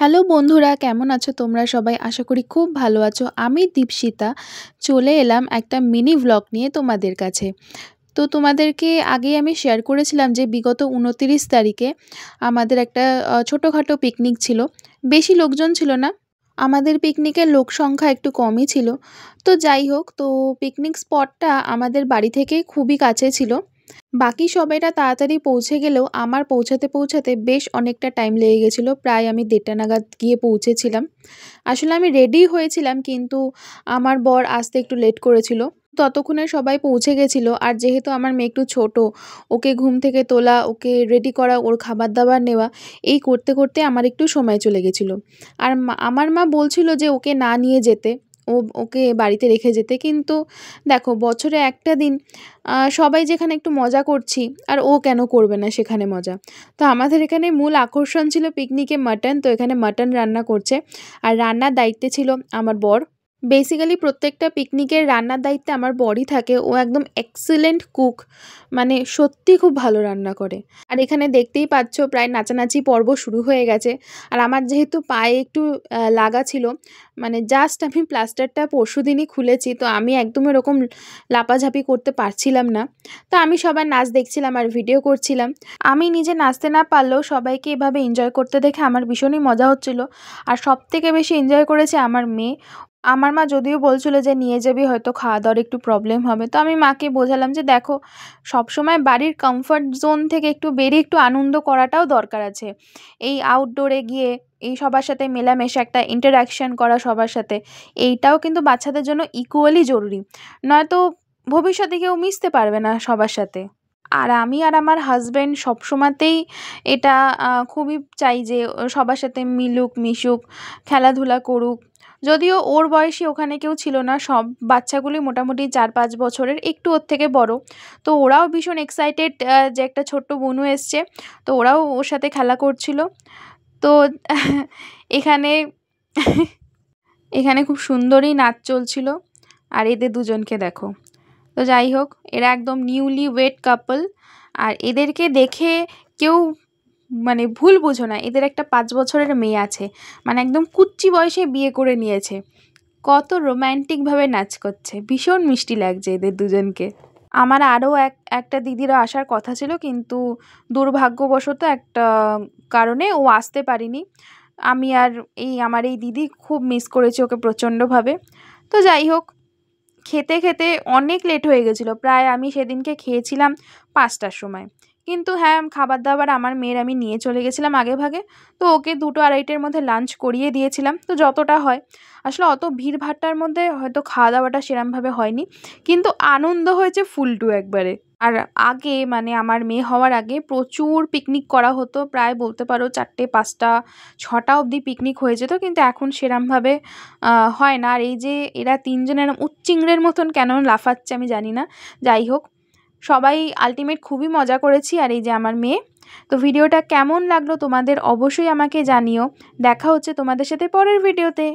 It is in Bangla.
হ্যালো বন্ধুরা, কেমন আছো তোমরা সবাই? আশা করি খুব ভালো আছো। আমি দীপশিতা চলে এলাম একটা মিনি ভ্লগ নিয়ে তোমাদের কাছে। তো তোমাদেরকে আগেই আমি শেয়ার করেছিলাম যে বিগত ২৯ তারিখে আমাদের একটা ছোটোখাটো পিকনিক ছিল। বেশি লোকজন ছিল না, আমাদের পিকনিকের লোক সংখ্যা একটু কমই ছিল। তো যাই হোক, তো পিকনিক স্পটটা আমাদের বাড়ি থেকে খুবই কাছে ছিল। বাকি সবাইরা তাড়াতাড়ি পৌঁছে গেলেও আমার পৌঁছাতে বেশ অনেকটা টাইম লেগে গেছিলো। প্রায় আমি ১:৩০ নাগাদ গিয়ে পৌঁছেছিলাম। আসলে আমি রেডি হয়েছিলাম, কিন্তু আমার বর আসতে একটু লেট করেছিল। ততক্ষণে সবাই পৌঁছে গেছিলো। আর যেহেতু আমার মেয়ে একটু ছোট, ওকে ঘুম থেকে তোলা, ওকে রেডি করা, ওর খাবার দাবার নেওয়া, এই করতে করতে আমার একটু সময় চলে গেছিলো। আর আমার মা বলছিল যে ওকে না নিয়ে যেতে, ওকে বাড়িতে রেখে যেতে। কিন্তু দেখো, বছরে একটা দিন সবাই যেখানে একটু মজা করছি, আর ও কেন করবে না সেখানে মজা? তো আমাদের এখানে মূল আকর্ষণ ছিল পিকনিকে মাটন। তো এখানে মাটন রান্না করছে, আর রান্নার দায়িত্বে ছিল আমার বর। বেসিক্যালি প্রত্যেকটা পিকনিকের রান্নার দায়িত্বে আমার বরই থাকে। ও একদম এক্সেলেন্ট কুক, মানে সত্যি খুব ভালো রান্না করে। আর এখানে দেখতেই পাচ্ছ প্রায় নাচানাচি পর্ব শুরু হয়ে গেছে। আর আমার যেহেতু পায়ে একটু লাগা ছিল, মানে জাস্ট আমি প্লাস্টারটা পরশুদিনই খুলেছি, তো আমি একদম এরকম লাপাঝাপি করতে পারছিলাম না। তো আমি সবার নাচ দেখছিলাম আর ভিডিও করছিলাম। আমি নিজে নাচতে না পারলেও সবাইকে এভাবে এনজয় করতে দেখে আমার ভীষণই মজা হচ্ছিল। আর সবথেকে বেশি এনজয় করেছে আমার মেয়ে। আমার মা যদিও বলছিল যে নিয়ে যাবি, হয়তো খাওয়া দাওয়ার একটু প্রবলেম হবে। তো আমি মাকে বোঝালাম যে দেখো, সবসময় বাড়ির কমফর্ট জোন থেকে একটু বেরিয়ে একটু আনন্দ করাটাও দরকার আছে। এই আউটডোরে গিয়ে এই সবার সাথে মেলামেশা, একটা ইন্টারাকশন করা সবার সাথে, এইটাও কিন্তু বাচ্চাদের জন্য ইকুয়ালি জরুরি। নয়তো ভবিষ্যতে কেউ মিশতে পারবে না সবার সাথে। আর আমি আর আমার হাসব্যান্ড সবসময়তেই এটা খুবই চাই যে সবার সাথে মিলুক, মিশুক, খেলাধুলা করুক। যদিও ওর বয়সী ওখানে কেউ ছিল না, সব বাচ্চাগুলি মোটামুটি ৪-৫ বছরের, একটু ওর থেকে বড়। তো ওরাও ভীষণ এক্সাইটেড যে একটা ছোট্ট বুনু এসছে। তো ওরাও ওর সাথে খেলা করছিল। তো এখানে এখানে খুব সুন্দরই নাচ চলছিল। আর এদের দুজনকে দেখো। তো যাই হোক, এরা একদম নিউলি ওয়েড কাপল। আর এদেরকে দেখে কেউ মানে ভুল বুঝো না, এদের একটা 5 বছরের মেয়ে আছে, মানে একদম কুচ্চি বয়সে বিয়ে করে নিয়েছে। কত রোম্যান্টিকভাবে নাচ করছে, ভীষণ মিষ্টি লাগছে এদের দুজনকে। আমার আরও একটা দিদিরও আসার কথা ছিল, কিন্তু দুর্ভাগ্যবশত একটা কারণে ও আসতে পারেনি। আমি আর আমার এই দিদি খুব মিস করেছি ওকে প্রচণ্ডভাবে। তো যাই হোক, খেতে খেতে অনেক লেট হয়ে গেছিলো। প্রায় আমি সেদিনকে খেয়েছিলাম 5টার সময়। কিন্তু হ্যাঁ, খাবার দাবার আমার মেয়ের আমি নিয়ে চলে গেছিলাম আগে ভাগে। তো ওকে 2-2:30-এর মধ্যে লাঞ্চ করিয়ে দিয়েছিলাম। তো যতটা হয়, আসলে অত ভিড়ভাট্টার মধ্যে হয়তো খাওয়া দাওয়াটা সেরমভাবে হয়নি, কিন্তু আনন্দ হয়েছে ফুল টু একবারে। আর আগে, মানে আমার মেয়ে হওয়ার আগে প্রচুর পিকনিক করা হতো। প্রায় বলতে পারো 4টে, 5টা, 6টা অবধি পিকনিক হয়ে যেত, কিন্তু এখন সেরমভাবে হয় না। আর এই যে এরা 3 জন এরম উচ্চিংড়ের মতন কেন লাফাচ্ছে আমি জানি না। যাই হোক, সবাই আল্টিমেট খুবই মজা করেছি। আর এই যে আমার মেয়ে। তো ভিডিওটা কেমন লাগলো তোমাদের অবশ্যই আমাকে জানিও। দেখা হচ্ছে তোমাদের সাথে পরের ভিডিওতে।